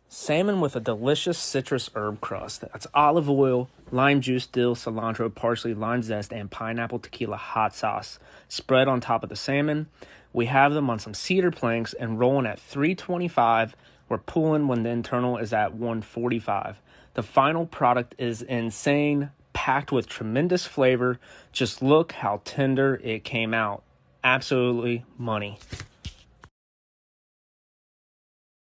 Salmon with a delicious citrus herb crust. That's olive oil, lime juice, dill, cilantro, parsley, lime zest, and pineapple tequila hot sauce. Spread on top of the salmon. We have them on some cedar planks and rolling at 325. We're pulling when the internal is at 145. The final product is insane, packed with tremendous flavor. Just look how tender it came out. Absolutely money.